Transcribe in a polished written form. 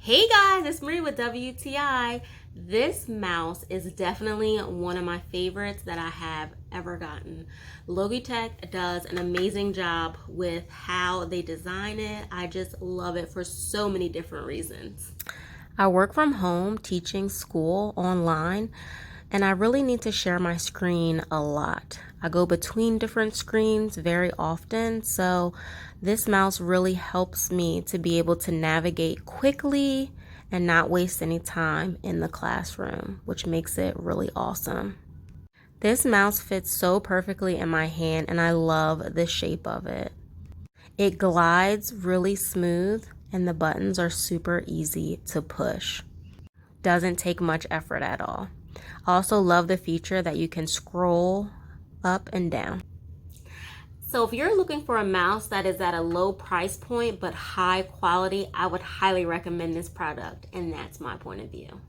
Hey guys, it's Marie with WTI. This mouse is definitely one of my favorites that I have ever gotten. Logitech does an amazing job with how they design it. I just love it for so many different reasons. I work from home teaching school online, and I really need to share my screen a lot. I go between different screens very often, so this mouse really helps me to be able to navigate quickly and not waste any time in the classroom, which makes it really awesome. This mouse fits so perfectly in my hand, and I love the shape of it. It glides really smooth, and the buttons are super easy to push. Doesn't take much effort at all. I also love the feature that you can scroll up and down. So if you're looking for a mouse that is at a low price point but high quality, I would highly recommend this product, and that's my point of view.